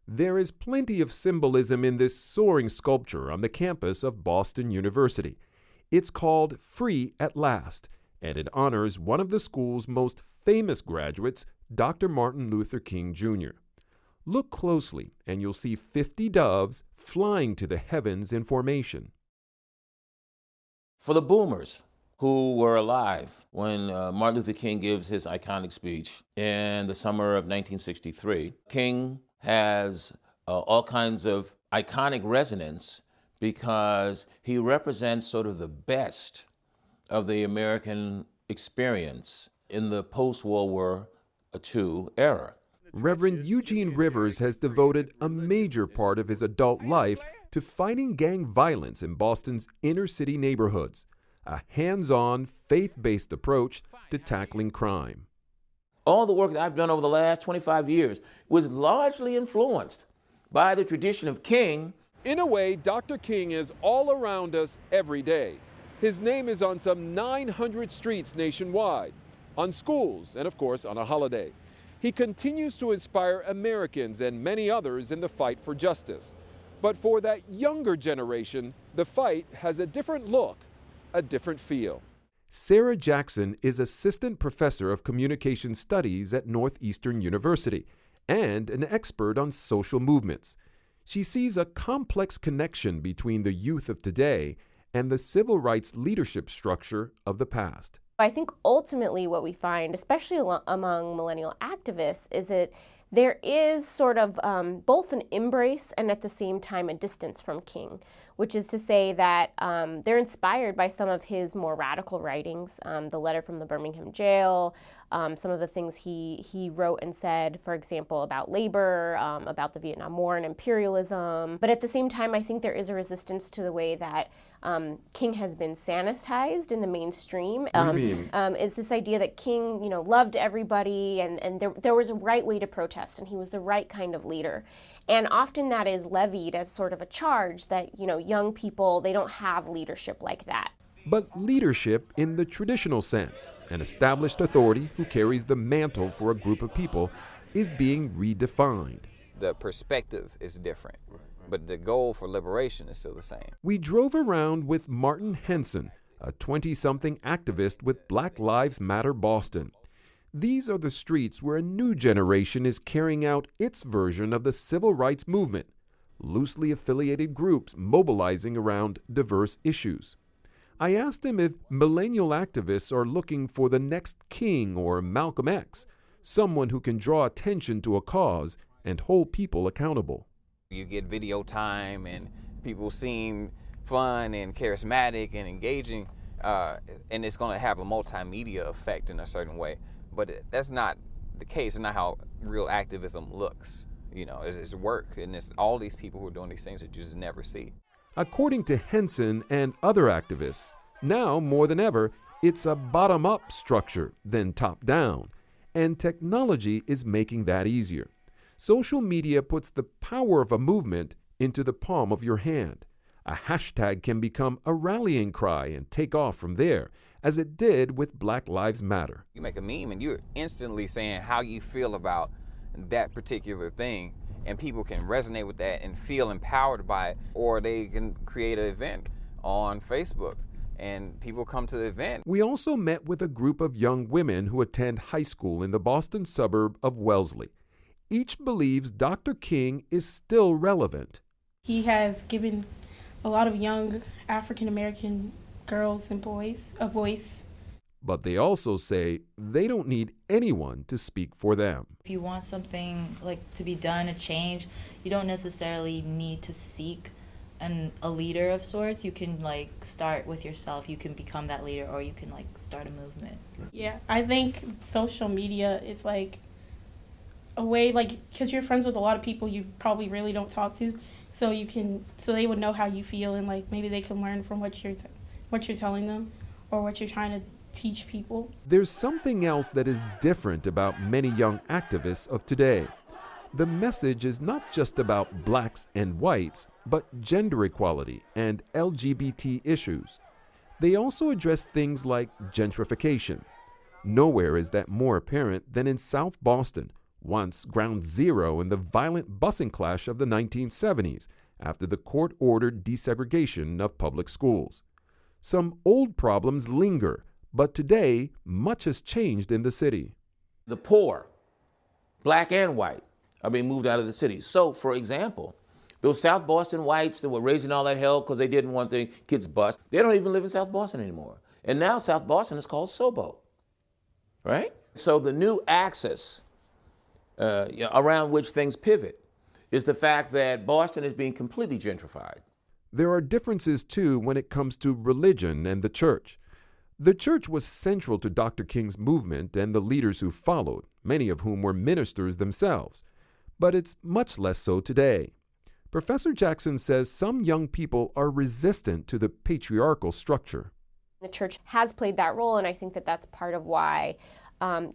There is plenty of symbolism in this soaring sculpture on the campus of Boston University. It's called Free at Last, and it honors one of the school's most famous graduates, Dr. Martin Luther King Jr. Look closely, and you'll see 50 doves flying to the heavens in formation. For the boomers who were alive when Martin Luther King gives his iconic speech in the summer of 1963, King has all kinds of iconic resonance because he represents sort of the best of the American experience in the post-World War II era. Reverend Eugene Rivers has devoted a major part of his adult life to fighting gang violence in Boston's inner-city neighborhoods, a hands-on, faith-based approach to tackling crime. All the work that I've done over the last 25 years was largely influenced by the tradition of King. In a way, Dr. King is all around us every day. His name is on some 900 streets nationwide, on schools, and of course on a holiday. He continues to inspire Americans and many others in the fight for justice. But for that younger generation, the fight has a different look, a different feel. Sarah Jackson is assistant professor of communication studies at Northeastern University and an expert on social movements. She sees a complex connection between the youth of today and the civil rights leadership structure of the past. I think ultimately what we find, especially among millennial activists, is that there is sort of both an embrace and at the same time a distance from King, which is to say that they're inspired by some of his more radical writings, the letter from the Birmingham jail, some of the things he wrote and said, for example, about labor, about the Vietnam War and imperialism. But at the same time, I think there is a resistance to the way that King has been sanitized in the mainstream. What do you mean? Is this idea that King, loved everybody and there was a right way to protest and he was the right kind of leader. And often that is levied as sort of a charge that, young people, they don't have leadership like that. But leadership in the traditional sense, an established authority who carries the mantle for a group of people, is being redefined. The perspective is different, but the goal for liberation is still the same. We drove around with Martin Henson, a 20-something activist with Black Lives Matter Boston. These are the streets where a new generation is carrying out its version of the civil rights movement, loosely affiliated groups mobilizing around diverse issues. I asked him if millennial activists are looking for the next King or Malcolm X, someone who can draw attention to a cause and hold people accountable. You get video time and people seem fun and charismatic and engaging, and it's going to have a multimedia effect in a certain way. But that's not the case. It's not how real activism looks. It's work, and it's all these people who are doing these things that you just never see. According to Henson and other activists, now more than ever, it's a bottom-up structure than top-down, and technology is making that easier. Social media puts the power of a movement into the palm of your hand. A hashtag can become a rallying cry and take off from there, as it did with Black Lives Matter. You make a meme and you're instantly saying how you feel about that particular thing, and people can resonate with that and feel empowered by it, or they can create an event on Facebook and people come to the event. We also met with a group of young women who attend high school in the Boston suburb of Wellesley. Each believes Dr. King is still relevant. He has given a lot of young African American girls and boys a voice. But they also say they don't need anyone to speak for them. If you want something to be done, a change, you don't necessarily need to seek a leader of sorts. You can start with yourself. You can become that leader, or you can start a movement. Yeah, I think social media is a way, because you're friends with a lot of people you probably really don't talk to, so they would know how you feel, and maybe they can learn from what you're telling them or what you're trying to teach people. There's something else that is different about many young activists of today. The message is not just about blacks and whites, but gender equality and LGBT issues. They also address things like gentrification. Nowhere is that more apparent than in South Boston, once ground zero in the violent busing clash of the 1970s after the court-ordered desegregation of public schools. Some old problems linger, but today much has changed in the city. The poor, black and white, are being moved out of the city. So, for example, those South Boston whites that were raising all that hell because they didn't want their kids bused, they don't even live in South Boston anymore. And now South Boston is called Sobo, right? So the new axis around which things pivot is the fact that Boston is being completely gentrified. There are differences, too, when it comes to religion and the church. The church was central to Dr. King's movement and the leaders who followed, many of whom were ministers themselves. But it's much less so today. Professor Jackson says some young people are resistant to the patriarchal structure. The church has played that role, and I think that that's part of why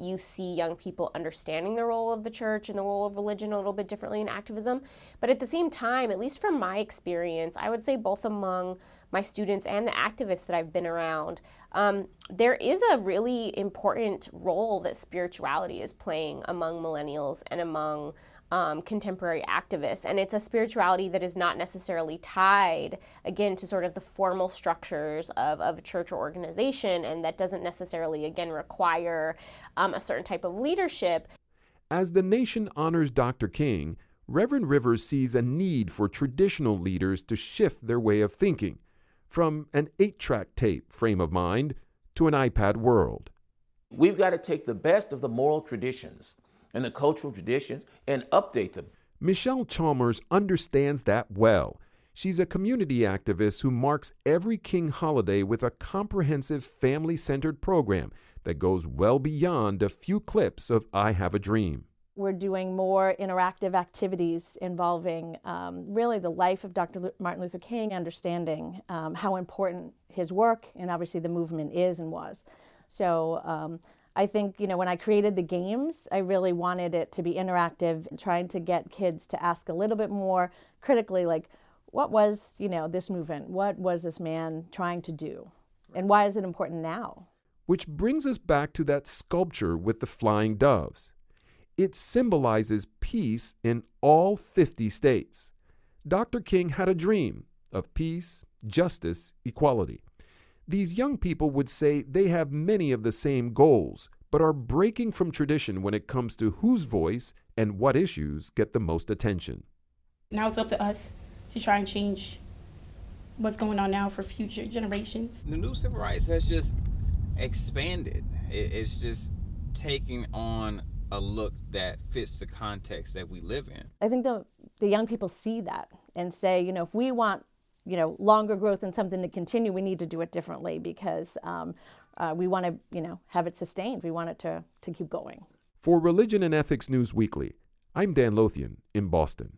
you see young people understanding the role of the church and the role of religion a little bit differently in activism. But at the same time, at least from my experience, I would say both among my students and the activists that I've been around, there is a really important role that spirituality is playing among millennials and among contemporary activists. And it's a spirituality that is not necessarily tied, again, to sort of the formal structures of a church or organization, and that doesn't necessarily, again, require a certain type of leadership. As the nation honors Dr. King, Reverend Rivers sees a need for traditional leaders to shift their way of thinking from an 8-track tape frame of mind to an iPad world. We've got to take the best of the moral traditions and the cultural traditions and update them. Michelle Chalmers understands that well. She's a community activist who marks every King holiday with a comprehensive family-centered program that goes well beyond a few clips of I Have a Dream. We're doing more interactive activities involving really the life of Dr. Martin Luther King, understanding how important his work and obviously the movement is and was. So I think, when I created the games, I really wanted it to be interactive, trying to get kids to ask a little bit more critically, like, what was, this movement? What was this man trying to do? And why is it important now? Which brings us back to that sculpture with the flying doves. It symbolizes peace in all 50 states. Dr. King had a dream of peace, justice, equality. These young people would say they have many of the same goals, but are breaking from tradition when it comes to whose voice and what issues get the most attention. Now it's up to us to try and change what's going on now for future generations. The new civil rights has just expanded. It's just taking on a look that fits the context that we live in. I think the young people see that and say, if we want longer growth and something to continue, we need to do it differently because we want to, have it sustained. We want it to keep going. For Religion and Ethics News Weekly, I'm Dan Lothian in Boston.